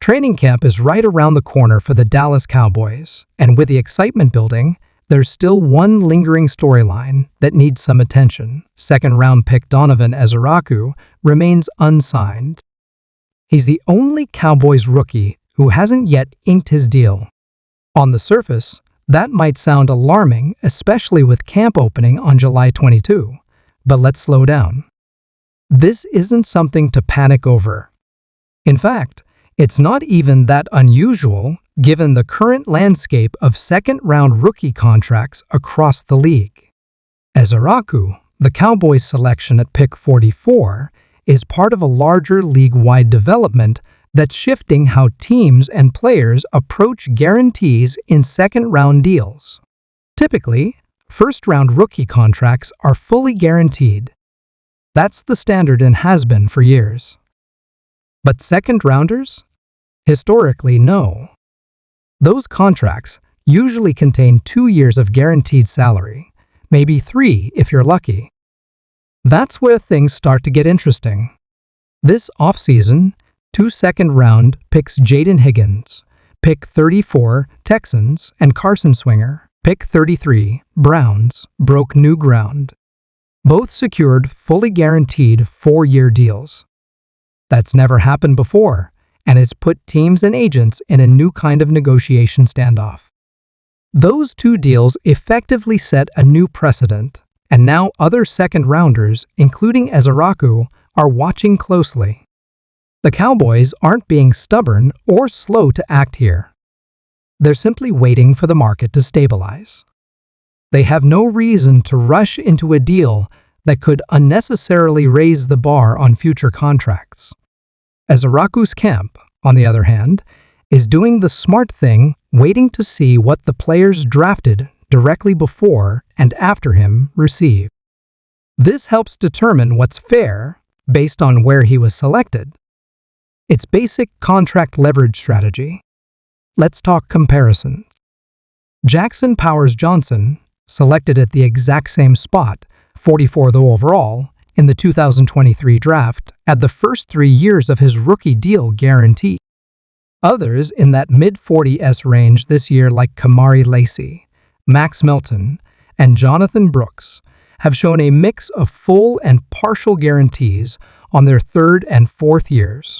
Training camp is right around the corner for the Dallas Cowboys, and with the excitement building, there's still one lingering storyline that needs some attention. Second-round pick Donovan Ezaraku remains unsigned. He's the only Cowboys rookie who hasn't yet inked his deal. On the surface, that might sound alarming, especially with camp opening on July 22, but let's slow down. This isn't something to panic over. In fact, it's not even that unusual given the current landscape of second-round rookie contracts across the league. Ezaraku, the Cowboys selection at pick 44, is part of a larger league-wide development that's shifting how teams and players approach guarantees in second-round deals. Typically, first-round rookie contracts are fully guaranteed. That's the standard and has been for years. But second-rounders? Historically, no. Those contracts usually contain 2 years of guaranteed salary, maybe 3 if you're lucky. That's where things start to get interesting. This offseason, 2 second-round picks Jaden Higgins, pick 34 Texans, and Carson Swinger, pick 33 Browns, broke new ground. Both secured fully guaranteed 4-year deals. That's never happened before, and it's put teams and agents in a new kind of negotiation standoff. Those 2 deals effectively set a new precedent, and now other second-rounders, including Ezaraku, are watching closely. The Cowboys aren't being stubborn or slow to act here. They're simply waiting for the market to stabilize. They have no reason to rush into a deal that could unnecessarily raise the bar on future contracts. Ezaraku's camp, on the other hand, is doing the smart thing, waiting to see what the players drafted directly before and after him receive. This helps determine what's fair based on where he was selected. It's basic contract leverage strategy. Let's talk comparisons. Jackson Powers Johnson, selected at the exact same spot, 44th overall, in the 2023 draft, had the first 3 years of his rookie deal guaranteed. Others in that mid-40s range this year like Kamari Lacey, Max Melton, and Jonathan Brooks have shown a mix of full and partial guarantees on their 3rd and 4th years.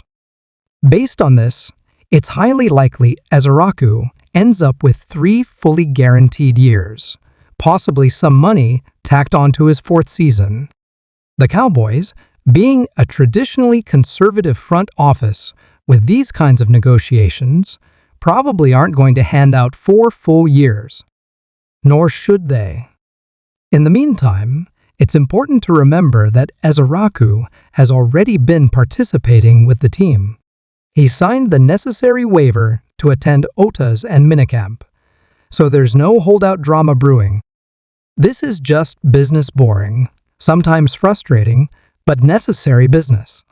Based on this, it's highly likely Ezaraku ends up with 3 fully guaranteed years, possibly some money tacked onto his 4th season. The Cowboys, being a traditionally conservative front office with these kinds of negotiations, probably aren't going to hand out 4 full years. Nor should they. In the meantime, it's important to remember that Ezaraku has already been participating with the team. He signed the necessary waiver to attend OTAs and minicamp, so there's no holdout drama brewing. This is just business boring, sometimes frustrating, but necessary business.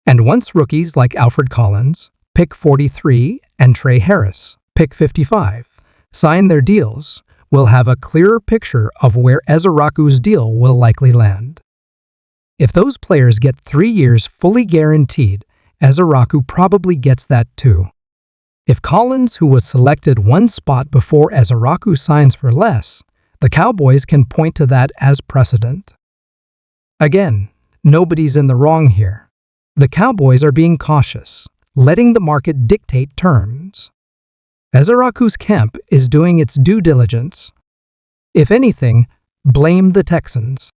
And once rookies like Alfred Collins, pick 43, and Trey Harris, pick 55, sign their deals, we'll have a clearer picture of where Ezaraku's deal will likely land. If those players get 3 years fully guaranteed, Ezaraku probably gets that too. If Collins, who was selected 1 spot before Ezaraku, signs for less, the Cowboys can point to that as precedent. Again, nobody's in the wrong here. The Cowboys are being cautious, letting the market dictate terms. Ezaraku's camp is doing its due diligence. If anything, blame the Texans.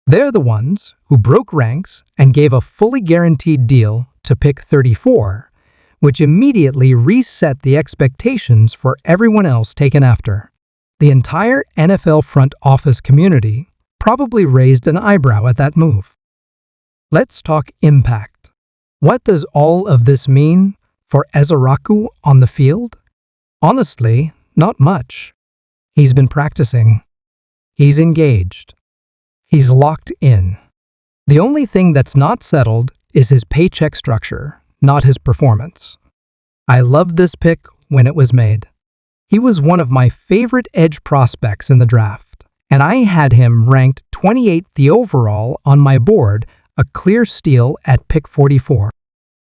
They're the ones who broke ranks and gave a fully guaranteed deal to pick 34, which immediately reset the expectations for everyone else taken after. The entire NFL front office community probably raised an eyebrow at that move. Let's talk impact. What does all of this mean for Ezaraku on the field? Honestly, not much. He's been practicing. He's engaged. He's locked in. The only thing that's not settled is his paycheck structure, not his performance. I loved this pick when it was made. He was one of my favorite edge prospects in the draft, and I had him ranked 28th overall on my board, a clear steal at pick 44.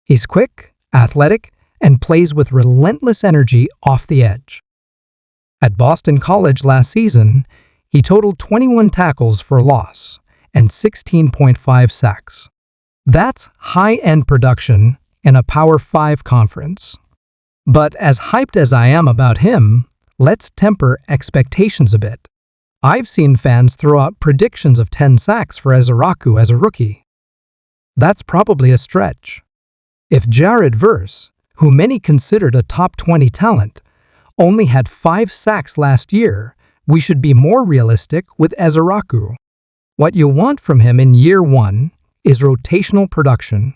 He's quick, athletic, and plays with relentless energy off the edge. At Boston College last season, he totaled 21 tackles for loss and 16.5 sacks. That's high-end production in a Power 5 conference. But as hyped as I am about him, let's temper expectations a bit. I've seen fans throw out predictions of 10 sacks for Ezeraku as a rookie. That's probably a stretch. If Jared Verse, who many considered a top 20 talent, only had 5 sacks last year, we should be more realistic with Ezeraku. What you want from him in year 1 is rotational production.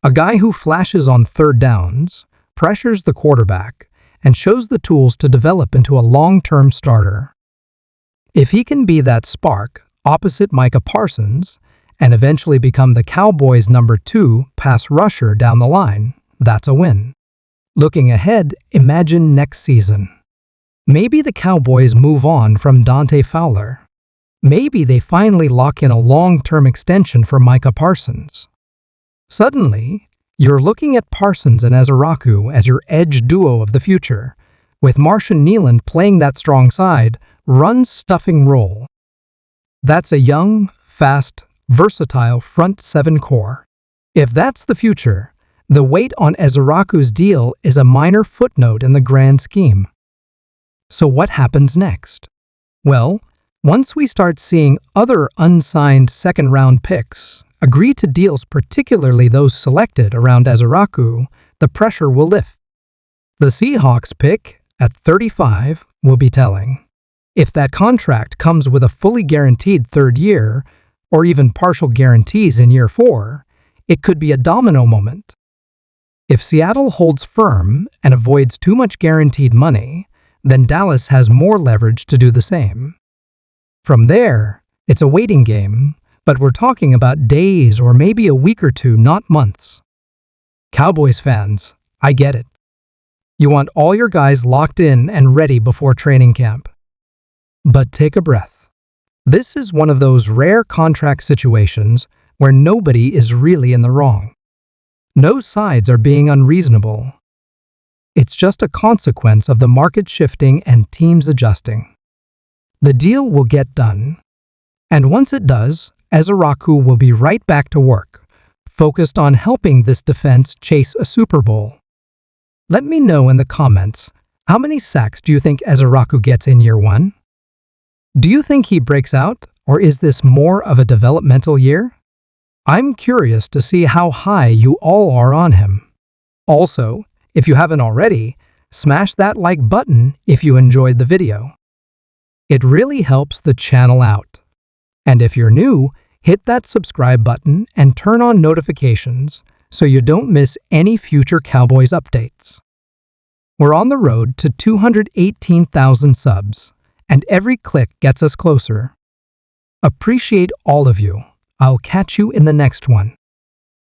A guy who flashes on third downs, pressures the quarterback, and shows the tools to develop into a long-term starter. If he can be that spark opposite Micah Parsons and eventually become the Cowboys' number 2 pass rusher down the line, that's a win. Looking ahead, imagine next season. Maybe the Cowboys move on from Dante Fowler. Maybe they finally lock in a long-term extension for Micah Parsons. Suddenly, you're looking at Parsons and Ezeraku as your edge duo of the future, with Marshawn Kneeland playing that strong side, run-stuffing role. That's a young, fast, versatile front 7 core. If that's the future, the weight on Ezeraku's deal is a minor footnote in the grand scheme. So what happens next? Well, once we start seeing other unsigned second-round picks agree to deals, particularly those selected around Ezeraku, the pressure will lift. The Seahawks pick at 35 will be telling. If that contract comes with a fully guaranteed third year, or even partial guarantees in year 4, it could be a domino moment. If Seattle holds firm and avoids too much guaranteed money, then Dallas has more leverage to do the same. From there, it's a waiting game, but we're talking about days or maybe a week or two, not months. Cowboys fans, I get it. You want all your guys locked in and ready before training camp. But take a breath. This is one of those rare contract situations where nobody is really in the wrong. No sides are being unreasonable. It's just a consequence of the market shifting and teams adjusting. The deal will get done. And once it does, Ezeraku will be right back to work, focused on helping this defense chase a Super Bowl. Let me know in the comments, how many sacks do you think Ezeraku gets in year 1? Do you think he breaks out, or is this more of a developmental year? I'm curious to see how high you all are on him. Also, if you haven't already, smash that like button if you enjoyed the video. It really helps the channel out. And if you're new, hit that subscribe button and turn on notifications so you don't miss any future Cowboys updates. We're on the road to 218,000 subs, and every click gets us closer. Appreciate all of you. I'll catch you in the next one.